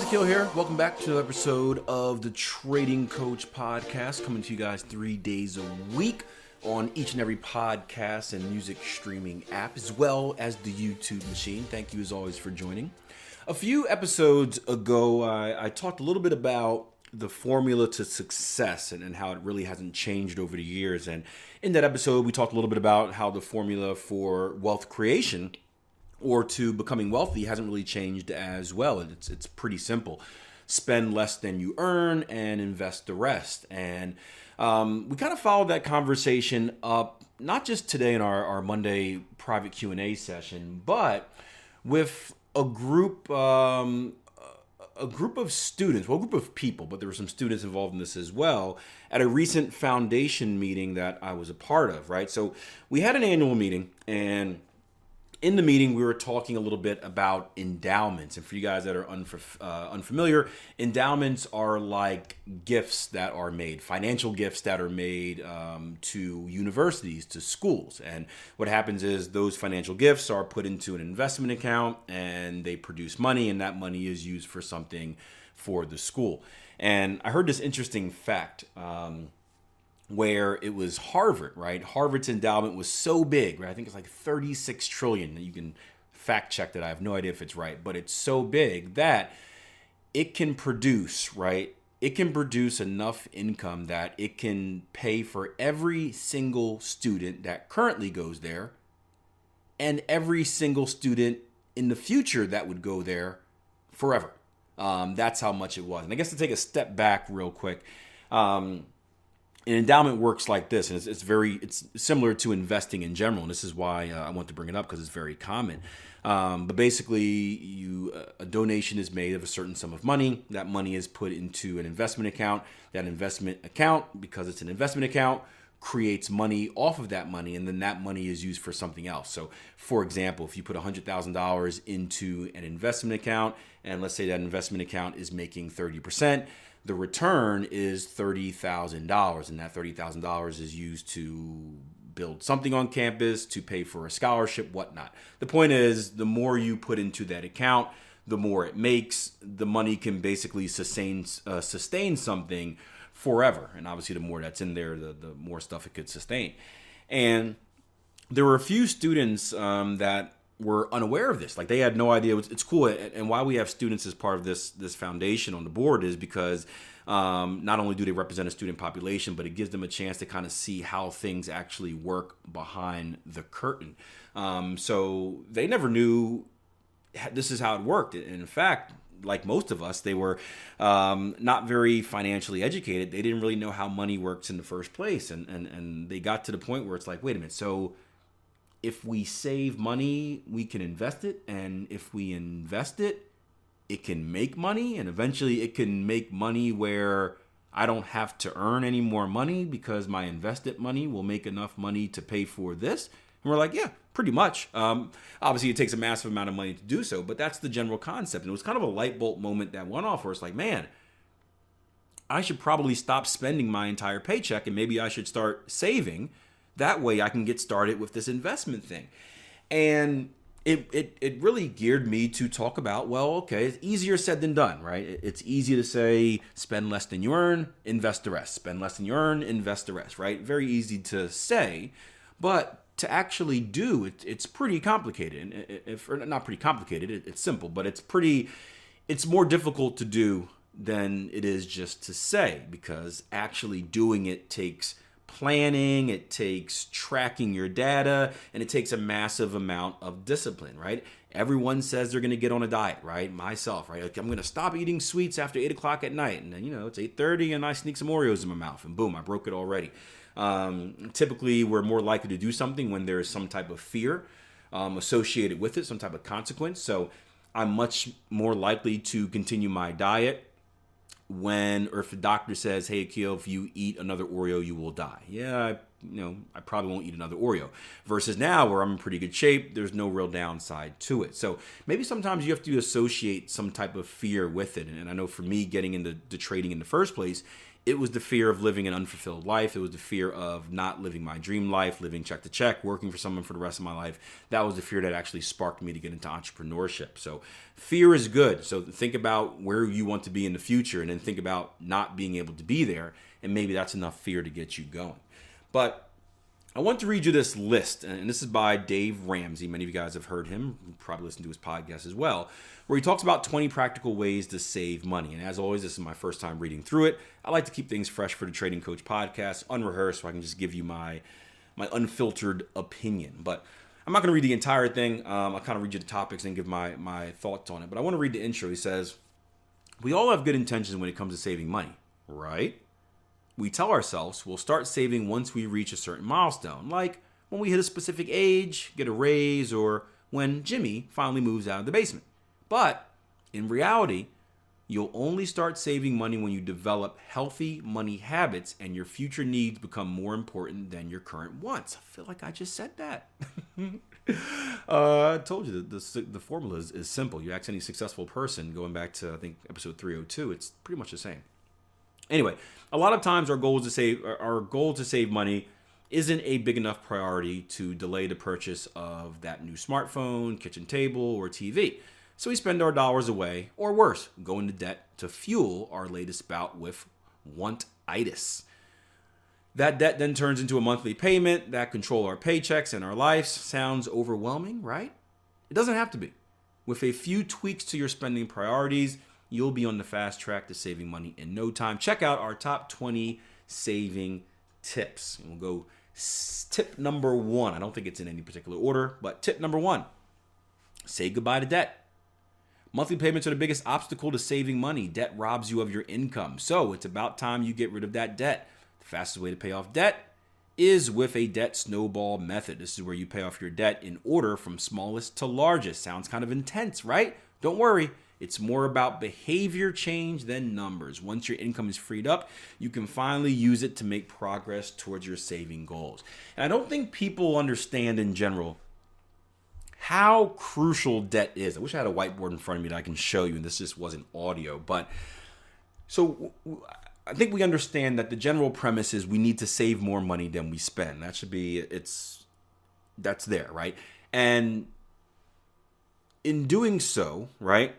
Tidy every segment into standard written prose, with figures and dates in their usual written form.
Akil here. Welcome back to another episode of the Trading Coach Podcast, coming to you guys 3 days a week on each and every podcast and music streaming app, as well as the YouTube machine. Thank you as always for joining. A few episodes ago, I talked a little bit about the formula to success and how it really hasn't changed over the years. And in that episode, we talked a little bit about how the formula for wealth creation or to becoming wealthy hasn't really changed as well. It's pretty simple. Spend less than you earn and invest the rest. And we kind of followed that conversation up, not just today in our Monday private Q&A session, but with a group of students, well, a group of people, but there were some students involved in this as well, at a recent foundation meeting that I was a part of, right? So we had an annual meeting, and in the meeting, we were talking a little bit about endowments. And for you guys that are unfamiliar, endowments are like gifts that are made, financial gifts that are made to universities, to schools. And what happens is those financial gifts are put into an investment account and they produce money, and that money is used for something for the school. And I heard this interesting fact where it was Harvard, right? Harvard's endowment was so big, right? I think it's like 36 trillion. You can fact check that. I have no idea if it's right, but it's so big that it can produce, right? It can produce enough income that it can pay for every single student that currently goes there and every single student in the future that would go there forever. That's how much it was. And I guess to take a step back real quick, an endowment works like this, and it's similar to investing in general, and this is why I want to bring it up because it's very common. But basically, a donation is made of a certain sum of money. That money is put into an investment account. That investment account, because it's an investment account, creates money off of that money, and then that money is used for something else. So, for example, if you put $100,000 into an investment account, and let's say that investment account is making 30%, the return is $30,000, and that $30,000 is used to build something on campus, to pay for a scholarship, whatnot. The point is, the more you put into that account, the more it makes. The money can basically sustain something forever, and obviously, the more that's in there, the more stuff it could sustain. And there were a few students that were unaware of this. Like, they had no idea. It's cool. And why we have students as part of this foundation on the board is because not only do they represent a student population, but it gives them a chance to kind of see how things actually work behind the curtain. So they never knew this is how it worked. And in fact, like most of us, they were not very financially educated. They didn't really know how money works in the first place. And they got to the point where it's like, wait a minute, so if we save money, we can invest it. And if we invest it, it can make money. And eventually it can make money where I don't have to earn any more money because my invested money will make enough money to pay for this. And we're like, yeah, pretty much. Obviously, it takes a massive amount of money to do so, but that's the general concept. And it was kind of a light bulb moment that went off where it's like, man, I should probably stop spending my entire paycheck and maybe I should start saving. That way I can get started with this investment thing. And it really geared me to talk about, well, okay, it's easier said than done, right? It's easy to say, spend less than you earn, invest the rest. Spend less than you earn, invest the rest, right? Very easy to say, but to actually do, it's pretty complicated. Or not pretty complicated, it's simple, but it's more difficult to do than it is just to say, because actually doing it takes planning, it takes tracking your data, and it takes a massive amount of discipline, right? Everyone says they're going to get on a diet, right? Myself, right? Like, I'm going to stop eating sweets after 8 o'clock at night. And then, it's 8:30 and I sneak some Oreos in my mouth and boom, I broke it already. Typically, we're more likely to do something when there is some type of fear associated with it, some type of consequence. So I'm much more likely to continue my diet or if the doctor says, hey, Akil, if you eat another Oreo, you will die. Yeah, I probably won't eat another Oreo. Versus now where I'm in pretty good shape, there's no real downside to it. So maybe sometimes you have to associate some type of fear with it. And I know for me, getting into trading in the first place, it was the fear of living an unfulfilled life. It was the fear of not living my dream life, living check to check, working for someone for the rest of my life. That was the fear that actually sparked me to get into entrepreneurship. So fear is good. So think about where you want to be in the future, and then think about not being able to be there. And maybe that's enough fear to get you going. But I want to read you this list, and this is by Dave Ramsey. Many of you guys have heard him, probably listened to his podcast as well, where he talks about 20 practical ways to save money. And as always, this is my first time reading through it. I like to keep things fresh for the Trading Coach podcast, unrehearsed, so I can just give you my unfiltered opinion. But I'm not going to read the entire thing. I'll kind of read you the topics and give my thoughts on it. But I want to read the intro. He says, "We all have good intentions when it comes to saving money, right? We tell ourselves we'll start saving once we reach a certain milestone, like when we hit a specific age, get a raise, or when Jimmy finally moves out of the basement. But in reality, you'll only start saving money when you develop healthy money habits and your future needs become more important than your current wants." I feel like I just said that. I told you that the formula is simple. You ask any successful person, going back to, I think, episode 302, it's pretty much the same. Anyway, a lot of times our goal to save money isn't a big enough priority to delay the purchase of that new smartphone, kitchen table, or TV. So we spend our dollars away, or worse, go into debt to fuel our latest bout with want-itis. That debt then turns into a monthly payment that control our paychecks and our lives. Sounds overwhelming, right? It doesn't have to be. With a few tweaks to your spending priorities, you'll be on the fast track to saving money in no time. Check out our top 20 saving tips. And we'll go tip number 1. I don't think it's in any particular order, but tip number 1, say goodbye to debt. Monthly payments are the biggest obstacle to saving money. Debt robs you of your income. So it's about time you get rid of that debt. The fastest way to pay off debt is with a debt snowball method. This is where you pay off your debt in order from smallest to largest. Sounds kind of intense, right? Don't worry. It's more about behavior change than numbers. Once your income is freed up, you can finally use it to make progress towards your saving goals. And I don't think people understand in general how crucial debt is. I wish I had a whiteboard in front of me that I can show you, and this just wasn't audio. But so I think we understand that the general premise is we need to save more money than we spend. That should be, that's there, right? And in doing so, right?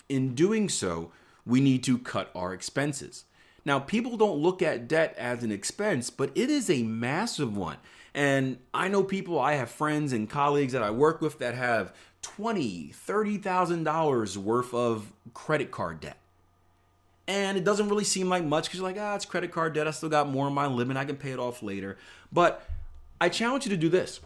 In doing so, we need to cut our expenses. Now, people don't look at debt as an expense, but it is a massive one. And I know people, I have friends and colleagues that I work with that have $20,000, $30,000 worth of credit card debt. And it doesn't really seem like much because you're like, it's credit card debt. I still got more on my limit. I can pay it off later. But I challenge you to do this.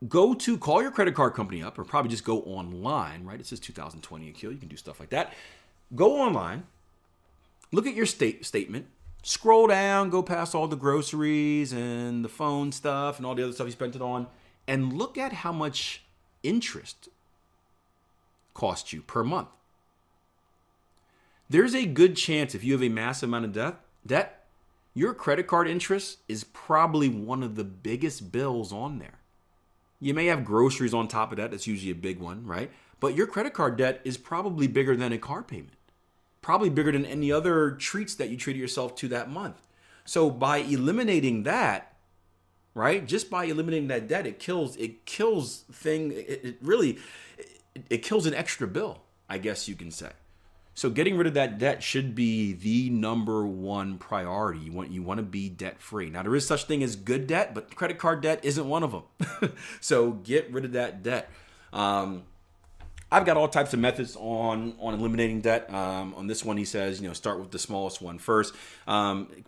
Call your credit card company up, or probably just go online, right? It says 2020 Akil. You can do stuff like that. Go online, look at your statement, scroll down, go past all the groceries and the phone stuff and all the other stuff you spent it on, and look at how much interest costs you per month. There's a good chance if you have a massive amount of debt, your credit card interest is probably one of the biggest bills on there. You may have groceries on top of that. That's usually a big one, right? But your credit card debt is probably bigger than a car payment. Probably bigger than any other treats that you treated yourself to that month. So by eliminating that, right? Just by eliminating that debt, it kills an extra bill, I guess you can say. So getting rid of that debt should be the number one priority. You want to be debt free. Now there is such thing as good debt, but credit card debt isn't one of them. So get rid of that debt. I've got all types of methods on eliminating debt. On this one, he says, start with the smallest one first,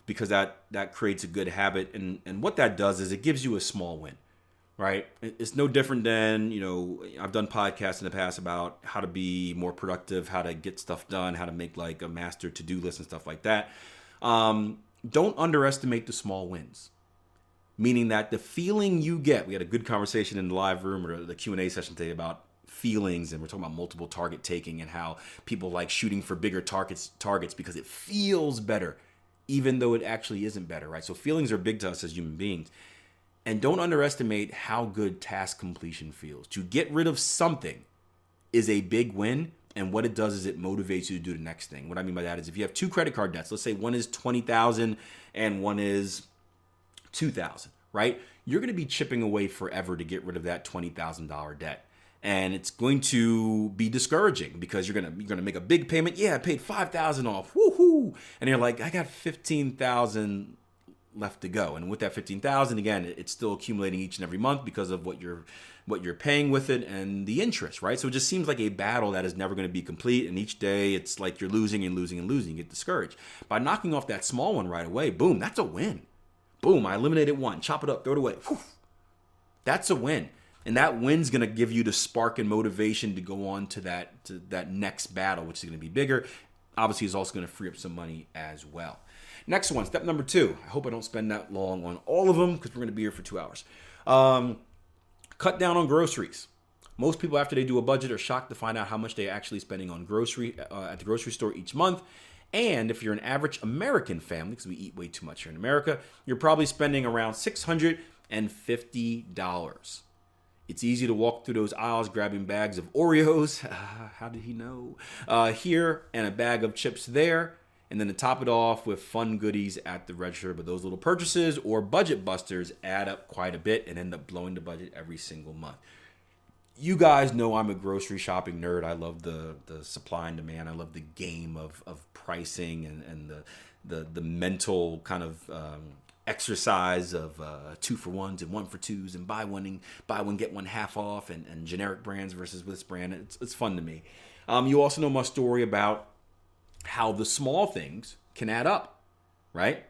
because that creates a good habit. And what that does is it gives you a small win. Right? It's no different than, I've done podcasts in the past about how to be more productive, how to get stuff done, how to make like a master to-do list and stuff like that. Don't underestimate the small wins. Meaning that the feeling you get, we had a good conversation in the live room or the Q&A session today about feelings, and we're talking about multiple target taking and how people like shooting for bigger targets because it feels better, even though it actually isn't better, right? So feelings are big to us as human beings. And don't underestimate how good task completion feels. To get rid of something is a big win, And what it does is it motivates you to do the next thing. What I mean by that is if you have two credit card debts, let's say one is $20,000 and one is $2,000, right? You're going to be chipping away forever to get rid of that $20,000 debt. And it's going to be discouraging because you're gonna make a big payment. Yeah, I paid $5,000 off. Woohoo! And you're like, I got $15,000 left to go. And with that $15,000, again, it's still accumulating each and every month because of what you're paying with it and the interest, right? So it just seems like a battle that is never going to be complete. And each day, it's like you're losing and losing and losing. You get discouraged. By knocking off that small one right away, boom, that's a win. Boom, I eliminated one. Chop it up, throw it away. Whew. That's a win. And that win's going to give you the spark and motivation to go on to that next battle, which is going to be bigger. Obviously, it's also going to free up some money as well. Next one, step number 2. I hope I don't spend that long on all of them because we're going to be here for 2 hours. Cut down on groceries. Most people, after they do a budget, are shocked to find out how much they're actually spending on grocery at the grocery store each month. And if you're an average American family, because we eat way too much here in America, you're probably spending around $650. It's easy to walk through those aisles grabbing bags of Oreos. How did he know? Here, and a bag of chips there. And then to top it off with fun goodies at the register. But those little purchases or budget busters add up quite a bit and end up blowing the budget every single month. You guys know I'm a grocery shopping nerd. I love the supply and demand. I love the game of pricing and the mental kind of exercise of 2-for-1s and 1-for-2s and buy one get one half off and generic brands versus this brand. It's fun to me. You also know my story about how the small things can add up, right?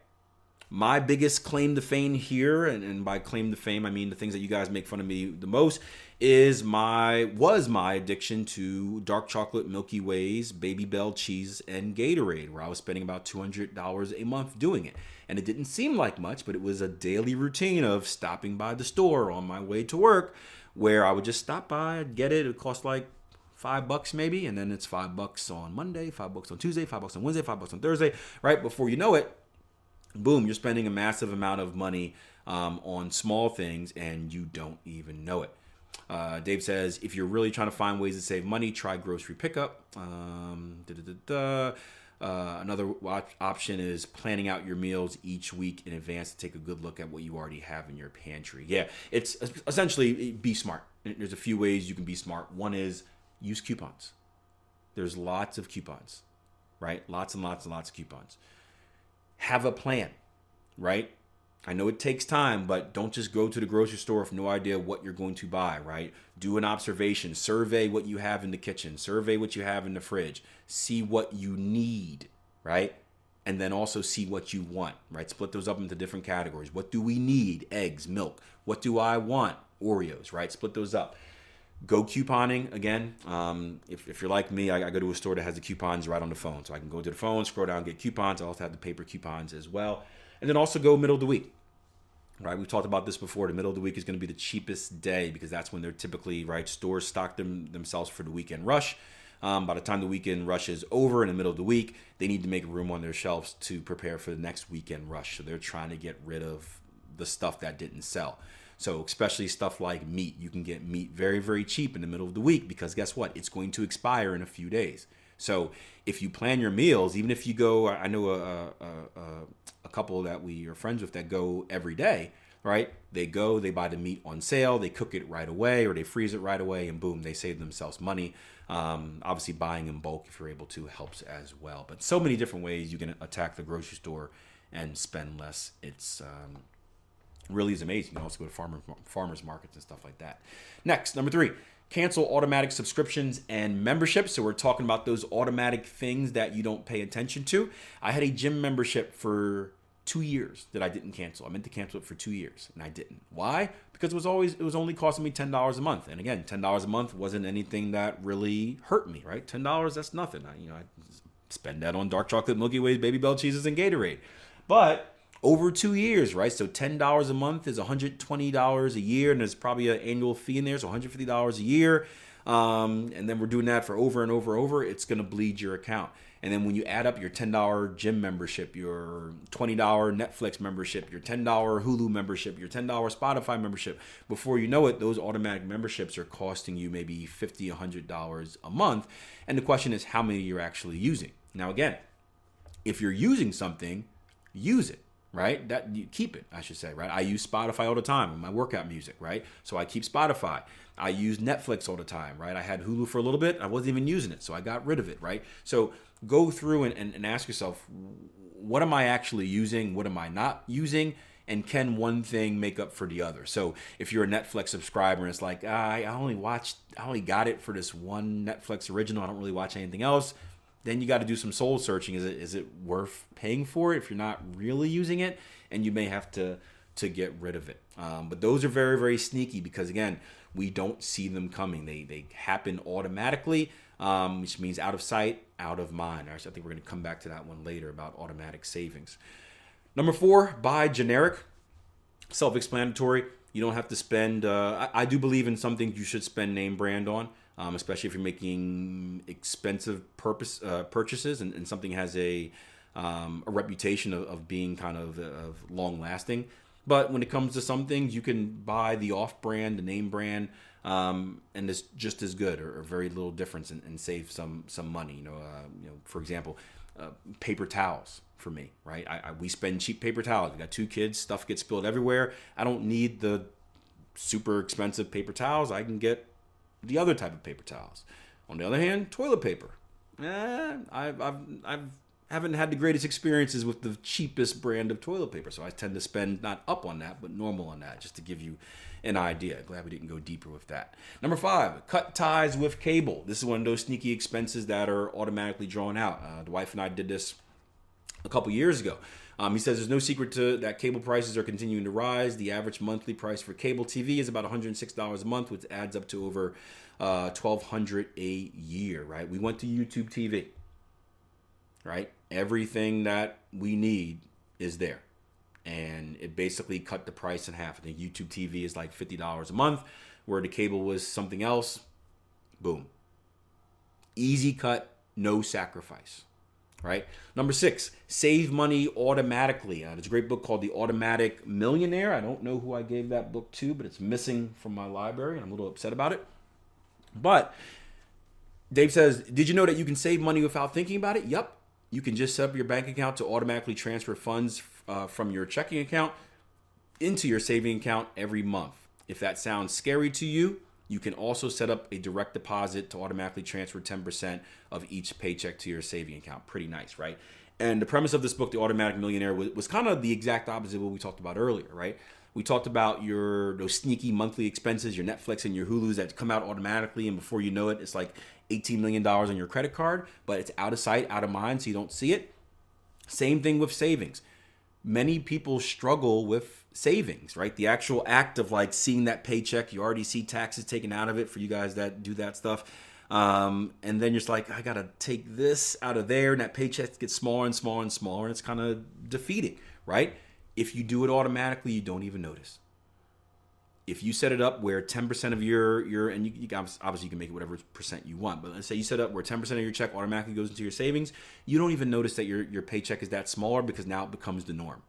My biggest claim to fame here, and by claim to fame I mean the things that you guys make fun of me the most, was my addiction to dark chocolate, Milky Ways, Baby Bell cheese, and Gatorade, where I was spending about $200 a month doing it. And it didn't seem like much, but it was a daily routine of stopping by the store on my way to work, where I would just stop by, get it. It would cost like $5 maybe, and then it's $5 on Monday, $5 on Tuesday, $5 on Wednesday, $5 on Thursday. Right before you know it, boom, you're spending a massive amount of money on small things, and you don't even know it. Dave says, if you're really trying to find ways to save money, try grocery pickup. Another option is planning out your meals each week in advance to take a good look at what you already have in your pantry. Yeah, it's essentially be smart. There's a few ways you can be smart. One is use coupons. There's lots of coupons, right? Lots and lots and lots of coupons. Have a plan, right? I know it takes time, but don't just go to the grocery store with no idea what you're going to buy, right? Do an observation. Survey what you have in the kitchen. Survey what you have in the fridge. See what you need, right? And then also see what you want, right? Split those up into different categories. What do we need? Eggs, milk. What do I want? Oreos, right? Split those up. Go couponing again. If you're like me, I go to a store that has the coupons right on the phone. So I can go to the phone, scroll down, get coupons. I also have the paper coupons as well. And then also go middle of the week. Right, we've talked about this before. The middle of the week is going to be the cheapest day because that's when they're typically, right, stores stock themselves for the weekend rush. By the time the weekend rush is over in the middle of the week, they need to make room on their shelves to prepare for the next weekend rush. So they're trying to get rid of the stuff that didn't sell. So especially stuff like meat. You can get meat very, very cheap in the middle of the week because guess what? It's going to expire in a few days. So if you plan your meals, even if you go, I know a couple that we are friends with that go every day, right? They go, they buy the meat on sale, they cook it right away, or they freeze it right away, and boom, they save themselves money. Obviously, buying in bulk, if you're able to, helps as well. But so many different ways you can attack the grocery store and spend less. It's really is amazing. You can also go to farmers markets and stuff like that. Next, number 3. Cancel automatic subscriptions and memberships. So we're talking about those automatic things that you don't pay attention to. I had a gym membership for 2 years that I didn't cancel. I meant to cancel it for 2 years and I didn't. Why? Because it was only costing me $10 a month. And again, $10 a month wasn't anything that really hurt me, right? $10, that's nothing. I spend that on dark chocolate, Milky Ways, Baby Bell cheeses, and Gatorade. But over 2 years, right? So $10 a month is $120 a year, and there's probably an annual fee in there, so $150 a year. And then we're doing that for over and over and over. It's going to bleed your account. And then when you add up your $10 gym membership, your $20 Netflix membership, your $10 Hulu membership, your $10 Spotify membership, before you know it, those automatic memberships are costing you maybe $50, $100 a month. And the question is how many you're actually using. Now, again, if you're using something, use it. Right? That you keep it, I should say, right? I use Spotify all the time in my workout music, right? So I keep Spotify. I use Netflix all the time, right? I had Hulu for a little bit. I wasn't even using it, so I got rid of it, right? So go through and ask yourself, what am I actually using? What am I not using? And can one thing make up for the other? So if you're a Netflix subscriber and it's like, I only got it for this one Netflix original. I don't really watch anything else. Then you got to do some soul searching. Is it worth paying for it if you're not really using it? And you may have to get rid of it. But those are very, very sneaky because, again, we don't see them coming. They happen automatically, which means out of sight, out of mind. Actually, I think we're going to come back to that one later about automatic savings. Number 4, buy generic. Self-explanatory. You don't have to spend. I do believe in some things you should spend name brand on. Especially if you're making expensive purchases and something has a reputation of being kind of long lasting. But when it comes to some things, you can buy the off brand, the name brand, and it's just as good or very little difference and save some money. For example, paper towels for me, right? We spend cheap paper towels. We got 2 kids, stuff gets spilled everywhere. I don't need the super expensive paper towels. I can get the other type of paper towels. On the other hand, toilet paper. I haven't had the greatest experiences with the cheapest brand of toilet paper, so I tend to spend not up on that, but normal on that, just to give you an idea. Glad we didn't go deeper with that. Number 5, cut ties with cable. This is one of those sneaky expenses that are automatically drawn out. The wife and I did this a couple years ago. He says there's no secret to that cable prices are continuing to rise. The average monthly price for cable TV is about $106 a month, which adds up to over $1,200 a year, right? We went to YouTube TV, right? Everything that we need is there. And it basically cut the price in half. I think YouTube TV is like $50 a month, where the cable was something else. Boom. Easy cut, no sacrifice. Right? Number 6, save money automatically. There's a great book called The Automatic Millionaire. I don't know who I gave that book to, but it's missing from my library, and I'm a little upset about it. But Dave says, did you know that you can save money without thinking about it? Yep. You can just set up your bank account to automatically transfer funds from your checking account into your saving account every month. If that sounds scary to you, you can also set up a direct deposit to automatically transfer 10% of each paycheck to your saving account. Pretty nice, right? And the premise of this book, The Automatic Millionaire, was kind of the exact opposite of what we talked about earlier, right? We talked about those sneaky monthly expenses, your Netflix and your Hulus that come out automatically, and before you know it, it's like $18 million on your credit card, but it's out of sight, out of mind, so you don't see it. Same thing with savings. Many people struggle with savings, right? The actual act of like seeing that paycheck, you already see taxes taken out of it for you guys that do that stuff. And then you're just like, I got to take this out of there, and that paycheck gets smaller and smaller and smaller, and it's kind of defeating, right? If you do it automatically, you don't even notice. If you set it up where 10% of your and you obviously you can make it whatever percent you want, but let's say you set up where 10% of your check automatically goes into your savings, you don't even notice that your paycheck is that smaller because now it becomes the norm.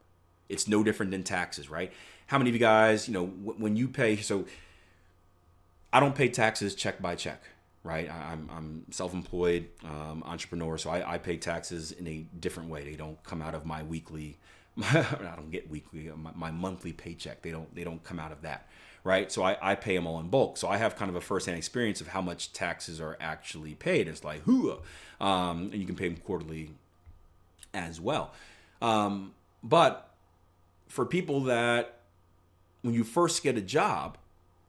It's no different than taxes, right? How many of you guys, when you pay, so I don't pay taxes check by check, right? I'm self-employed entrepreneur, so I pay taxes in a different way. They don't come out of my weekly, I don't get weekly, my monthly paycheck. They don't come out of that, right? So I pay them all in bulk. So I have kind of a firsthand experience of how much taxes are actually paid. It's like, and you can pay them quarterly as well. But for people that, when you first get a job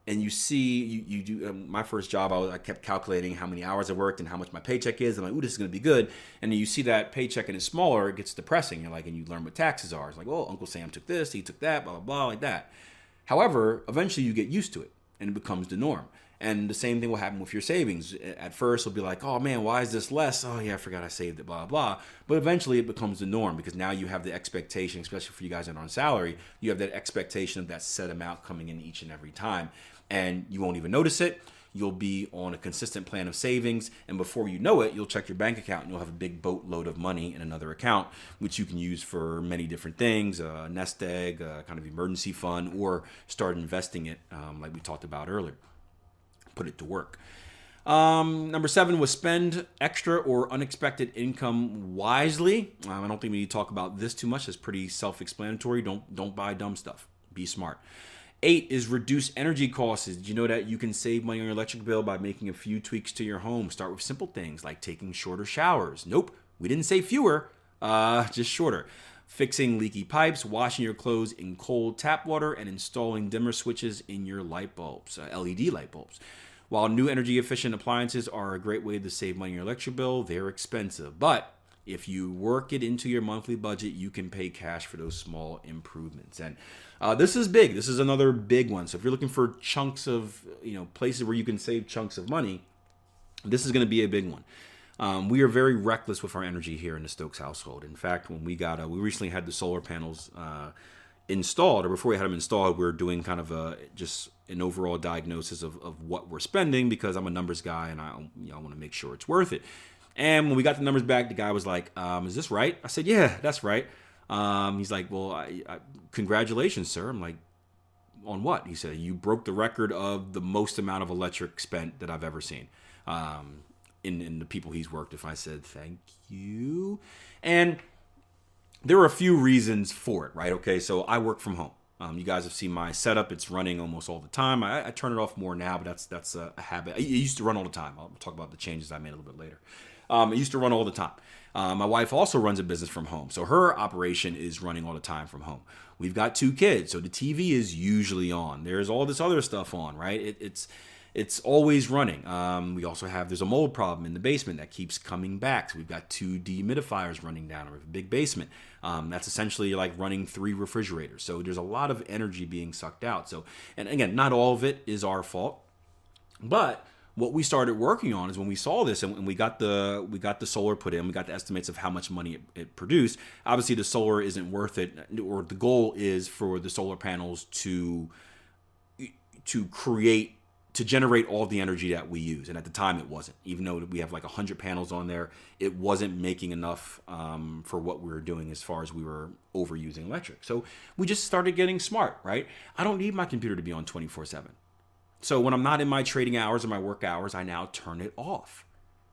and you see, you do, my first job, I kept calculating how many hours I worked and how much my paycheck is. I'm like, ooh, this is going to be good. And then you see that paycheck and it's smaller, it gets depressing. You're like, and you learn what taxes are. It's like, oh, Uncle Sam took this, he took that, blah, blah, blah, like that. However, eventually you get used to it and it becomes the norm. And the same thing will happen with your savings. At first, it'll be like, oh man, why is this less? Oh yeah, I forgot I saved it, blah, blah. But eventually it becomes the norm because now you have the expectation, especially for you guys that are on salary, you have that expectation of that set amount coming in each and every time. And you won't even notice it. You'll be on a consistent plan of savings, and before you know it, you'll check your bank account and you'll have a big boatload of money in another account, which you can use for many different things, a nest egg, a kind of emergency fund, or start investing it like we talked about earlier. Put it to work. Number 7 was spend extra or unexpected income wisely. I don't think we need to talk about this too much. It's pretty self-explanatory. Don't buy dumb stuff. Be smart. 8 is reduce energy costs. Did you know that you can save money on your electric bill by making a few tweaks to your home? Start with simple things like taking shorter showers. Nope, we didn't say fewer, just shorter. Fixing leaky pipes, washing your clothes in cold tap water, and installing dimmer switches in your light bulbs, LED light bulbs. While new energy efficient appliances are a great way to save money on your electric bill, they're expensive. But if you work it into your monthly budget, you can pay cash for those small improvements. And this is big. This is another big one. So if you're looking for chunks of, places where you can save chunks of money, this is going to be a big one. We are very reckless with our energy here in the Stokes household. In fact, when we recently had the solar panels installed, or before we had them installed, we were doing kind of just an overall diagnosis of what we're spending, because I'm a numbers guy and I want to make sure it's worth it. And when we got the numbers back, the guy was like, is this right? I said, yeah, that's right. He's like, well, I congratulations, sir. I'm like, on what? He said, you broke the record of the most amount of electric spent that I've ever seen in the people he's worked with. I said, thank you. And there are a few reasons for it, right? Okay, so I work from home. You guys have seen my setup. It's running almost all the time. I turn it off more now, but that's a habit. It used to run all the time. I'll talk about the changes I made a little bit later. It used to run all the time. My wife also runs a business from home, so her operation is running all the time from home. We've got 2 kids, so the TV is usually on. There's all this other stuff on, right? It's always running. We also there's a mold problem in the basement that keeps coming back. So we've got 2 dehumidifiers running down. We have a big basement. That's essentially like running 3 refrigerators. So there's a lot of energy being sucked out. So, and again, not all of it is our fault, but what we started working on is when we saw this and we got the solar put in, we got the estimates of how much money it produced. Obviously, the solar isn't worth it, or the goal is for the solar panels to generate all the energy that we use. And at the time it wasn't. Even though we have like 100 panels on there, it wasn't making enough for what we were doing as far as we were overusing electric. So we just started getting smart, right? I don't need my computer to be on 24/7. So when I'm not in my trading hours or my work hours, I now turn it off,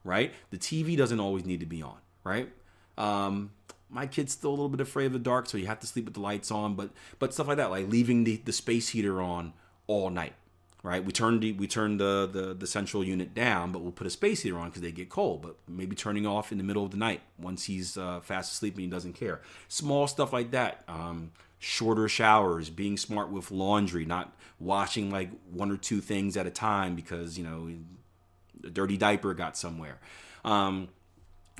right? The TV doesn't always need to be on, right? My kid's still a little bit afraid of the dark, so you have to sleep with the lights on, but stuff like that, like leaving the space heater on all night. Right, we turn the central unit down, but we'll put a space heater on because they get cold. But maybe turning off in the middle of the night once he's fast asleep and he doesn't care. Small stuff like that. Shorter showers, being smart with laundry, not washing like 1 or 2 things at a time because a dirty diaper got somewhere.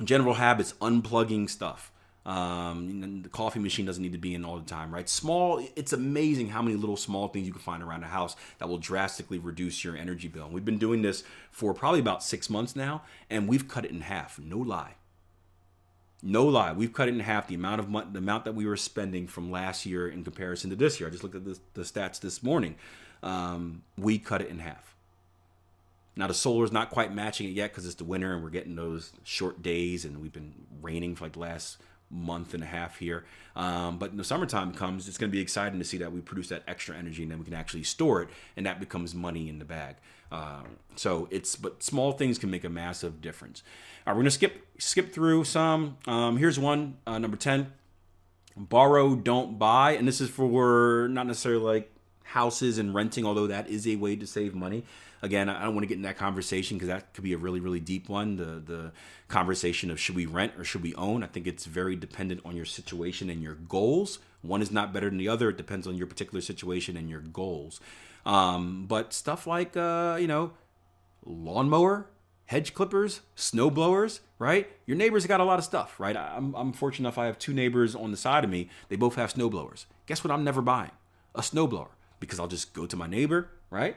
General habits, unplugging stuff. The coffee machine doesn't need to be in all the time, right? It's amazing how many little small things you can find around the house that will drastically reduce your energy bill. And we've been doing this for probably about 6 months now, and we've cut it in half. No lie. We've cut it in half. The amount that we were spending from last year in comparison to this year. I just looked at the stats this morning. We cut it in half. Now the solar's not quite matching it yet because it's the winter and we're getting those short days, and we've been raining for like the last month and a half here. But when the summertime comes, it's going to be exciting to see that we produce that extra energy and then we can actually store it, and that becomes money in the bag. But small things can make a massive difference. All right, we're going to skip through some. Here's one, number 10, borrow, don't buy. And this is for not necessarily like houses and renting, although that is a way to save money. Again, I don't want to get in that conversation because that could be a really, really deep one. The conversation of should we rent or should we own? I think it's very dependent on your situation and your goals. One is not better than the other. It depends on your particular situation and your goals. But stuff like, lawnmower, hedge clippers, snow blowers, right? Your neighbors got a lot of stuff, right? I'm fortunate enough I have 2 neighbors on the side of me. They both have snow blowers. Guess what I'm never buying? A snow blower. Because I'll just go to my neighbor, right?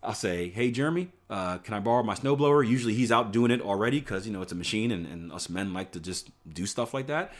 I'll say, hey, Jeremy, can I borrow my snowblower? Usually he's out doing it already because, it's a machine and us men like to just do stuff like that.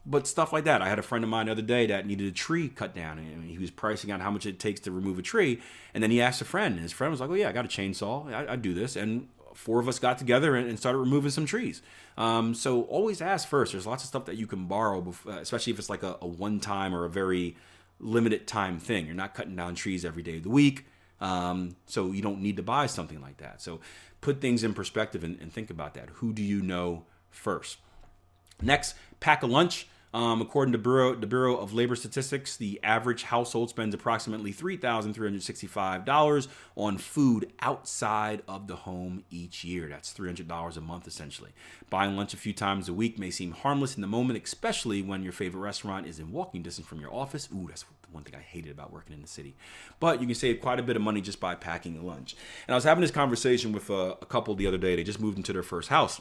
But stuff like that. I had a friend of mine the other day that needed a tree cut down, and he was pricing out how much it takes to remove a tree. And then he asked a friend, and his friend was like, oh, yeah, I got a chainsaw. I do this. And 4 of us got together and started removing some trees. So always ask first. There's lots of stuff that you can borrow, especially if it's like a one-time or a very limited time thing. You're not cutting down trees every day of the week. So you don't need to buy something like that. So put things in perspective and think about that. Who do you know first? Next, pack a lunch. According to the Bureau of Labor Statistics, the average household spends approximately $3,365 on food outside of the home each year. That's $300 a month, essentially. Buying lunch a few times a week may seem harmless in the moment, especially when your favorite restaurant is in walking distance from your office. Ooh, that's one thing I hated about working in the city. But you can save quite a bit of money just by packing a lunch. And I was having this conversation with a couple the other day. They just moved into their first house.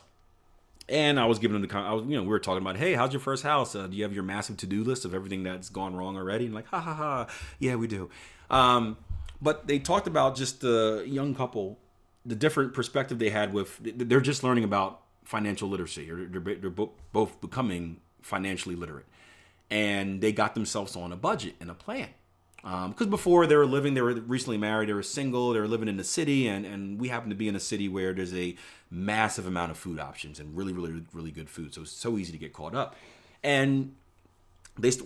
And I was giving them we were talking about, hey, how's your first house? Do you have your massive to-do list of everything that's gone wrong already? And like, ha ha ha, yeah, we do. But they talked about just the young couple, the different perspective they had they're just learning about financial literacy, or they're both becoming financially literate, and they got themselves on a budget and a plan. Because before they were recently married, they were single, they were living in the city, and we happen to be in a city where there's a massive amount of food options and really, really, really good food. So it's so easy to get caught up. And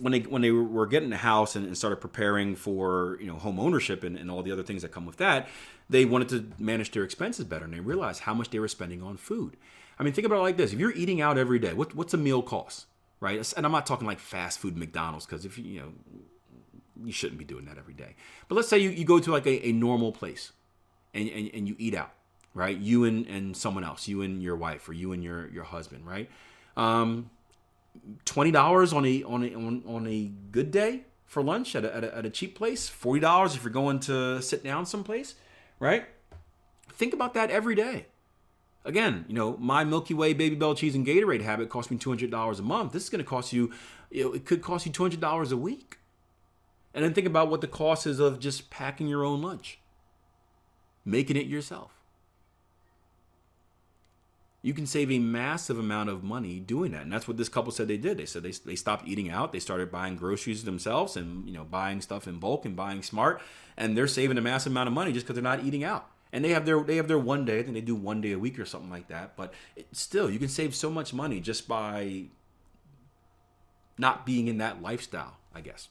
when they were getting a house and started preparing for home ownership and all the other things that come with that, they wanted to manage their expenses better, and they realized how much they were spending on food. I mean, think about it like this: if you're eating out every day, what's a meal cost, right? And I'm not talking like fast food McDonald's, because if you shouldn't be doing that every day. But let's say you go to like a normal place and you eat out, right? You and someone else, you and your wife, or you and your husband, right? $20 on a good day for lunch at a cheap place, $40 if you're going to sit down someplace, right? Think about that every day. Again, my Milky Way, Baby Bell cheese, and Gatorade habit cost me $200 a month. This is going to cost you, it could cost you $200 a week. And then think about what the cost is of just packing your own lunch, making it yourself. You can save a massive amount of money doing that. And that's what this couple said they did. They said they stopped eating out. They started buying groceries themselves and, buying stuff in bulk and buying smart. And they're saving a massive amount of money just because they're not eating out. And they have their one day. I think they do 1 day a week or something like that. But still, you can save so much money just by not being in that lifestyle, I guess.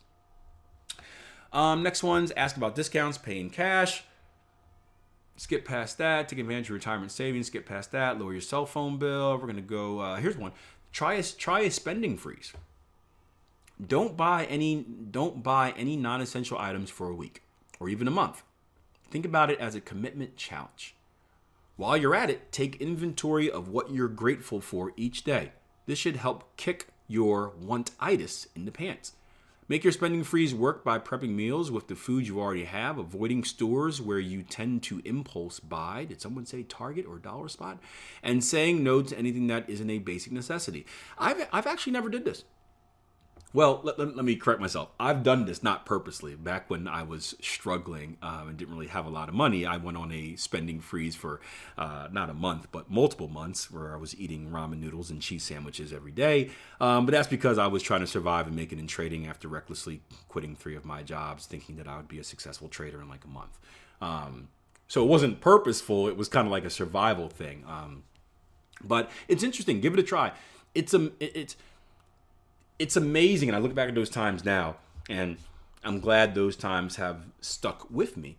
Next one's ask about discounts, pay in cash. Skip past that. Take advantage of retirement savings. Skip past that. Lower your cell phone bill. We're gonna go. Here's one. Try a spending freeze. Don't buy any non-essential items for a week or even a month. Think about it as a commitment challenge. While you're at it, take inventory of what you're grateful for each day. This should help kick your want-itis in the pants. Make your spending freeze work by prepping meals with the food you already have, avoiding stores where you tend to impulse buy. Did someone say Target or Dollar Spot? And saying no to anything that isn't a basic necessity. I've actually never did this. Well, let me correct myself. I've done this not purposely. Back when I was struggling and didn't really have a lot of money, I went on a spending freeze for not a month, but multiple months, where I was eating ramen noodles and cheese sandwiches every day. But that's because I was trying to survive and make it in trading after recklessly quitting 3 of my jobs, thinking that I would be a successful trader in like a month. So it wasn't purposeful. It was kind of like a survival thing. But it's interesting. Give it a try. It's amazing, and I look back at those times now, and I'm glad those times have stuck with me,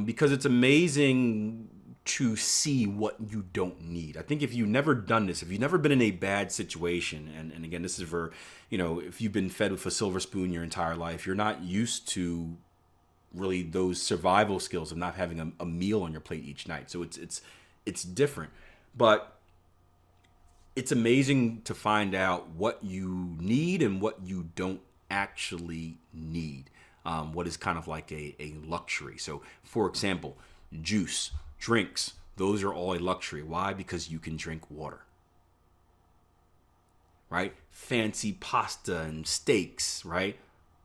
because it's amazing to see what you don't need. I think if you've never done this, if you've never been in a bad situation, and again, this is for, if you've been fed with a silver spoon your entire life, you're not used to really those survival skills of not having a meal on your plate each night. So it's different, but it's amazing to find out what you need and what you don't actually need. What is kind of like a luxury. So, for example, juice, drinks, those are all a luxury. Why? Because you can drink water. Right? Fancy pasta and steaks, right?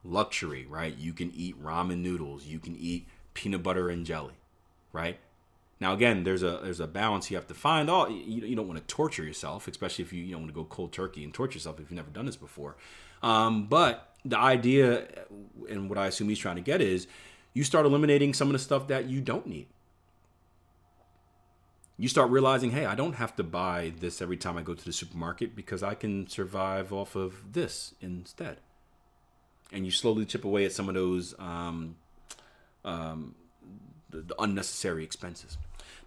Luxury, right? You can eat ramen noodles. You can eat peanut butter and jelly. right? Now, again, there's a balance you have to find. You don't want to torture yourself, especially if you don't want to go cold turkey and torture yourself if you've never done this before. But the idea, and what I assume he's trying to get is, you start eliminating some of the stuff that you don't need. You start realizing, hey, I don't have to buy this every time I go to the supermarket because I can survive off of this instead. And you slowly chip away at some of those the unnecessary expenses.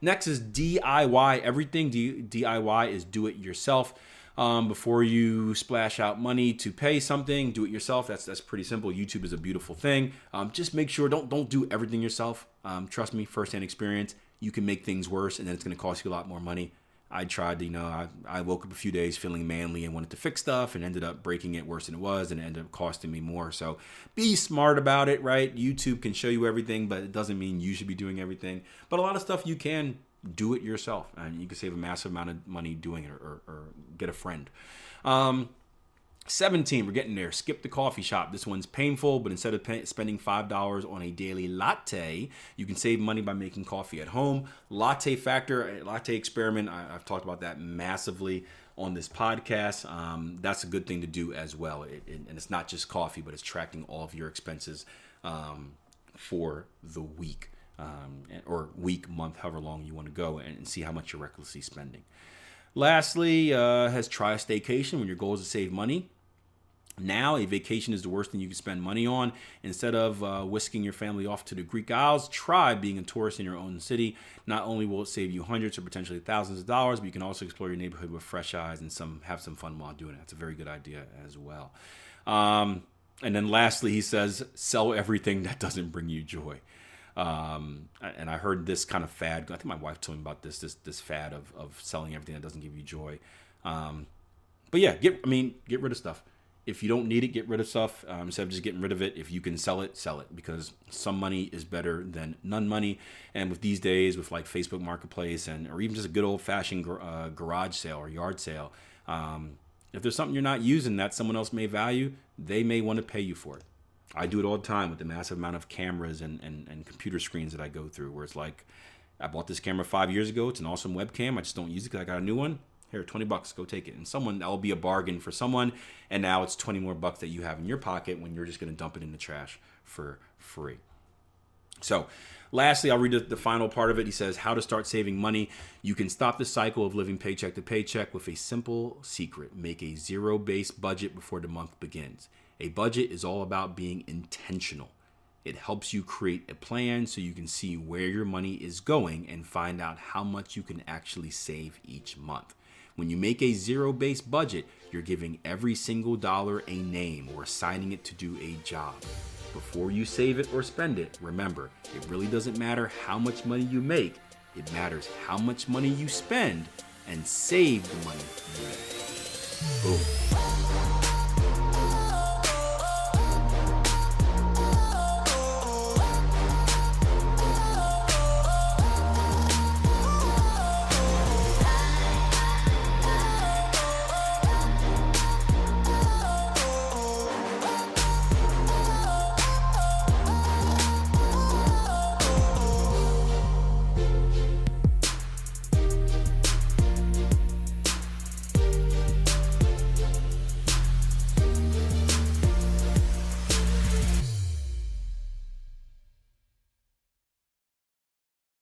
Next is DIY everything. DIY is do it yourself. Before you splash out money to pay something, do it yourself. That's pretty simple. YouTube is a beautiful thing. Just make sure don't do everything yourself. Trust me, firsthand experience. You can make things worse, and then it's going to cost you a lot more money. I tried to, I woke up a few days feeling manly and wanted to fix stuff and ended up breaking it worse than it was, and it ended up costing me more. So be smart about it, right? YouTube can show you everything, but it doesn't mean you should be doing everything. But a lot of stuff you can do it yourself, and you can save a massive amount of money doing it, or get a friend. 17, we're getting there. Skip the coffee shop. This one's painful, but instead of spending $5 on a daily latte, you can save money by making coffee at home. Latte factor, latte experiment, I've talked about that massively on this podcast. That's a good thing to do as well. And it's not just coffee, but it's tracking all of your expenses for the week, or week, month, however long you want to go, and see how much you're recklessly spending. Lastly, has try a staycation when your goal is to save money. Now, a vacation is the worst thing you can spend money on. Instead of whisking your family off to the Greek Isles, try being a tourist in your own city. Not only will it save you hundreds or potentially thousands of dollars, but you can also explore your neighborhood with fresh eyes and have some fun while doing it. That's a very good idea as well. And then lastly, he says, sell everything that doesn't bring you joy. And I heard this kind of fad. I think my wife told me about this fad of selling everything that doesn't give you joy. But yeah, get rid of stuff. If you don't need it, get rid of stuff. Instead of just getting rid of it, if you can sell it, because some money is better than none money. And with these days, with like Facebook Marketplace or even just a good old fashioned garage sale or yard sale, if there's something you're not using that someone else may value, they may want to pay you for it. I do it all the time with the massive amount of cameras and computer screens that I go through, where it's like, I bought this camera 5 years ago. It's an awesome webcam. I just don't use it because I got a new one. Here, $20, go take it. And that'll be a bargain for someone. And now it's 20 more bucks that you have in your pocket when you're just going to dump it in the trash for free. So lastly, I'll read the final part of it. He says, how to start saving money. You can stop the cycle of living paycheck to paycheck with a simple secret. Make a zero-based budget before the month begins. A budget is all about being intentional. It helps you create a plan so you can see where your money is going and find out how much you can actually save each month. When you make a zero-based budget, you're giving every single dollar a name or assigning it to do a job. Before you save it or spend it, remember, it really doesn't matter how much money you make. It matters how much money you spend and save the money you make. Boom.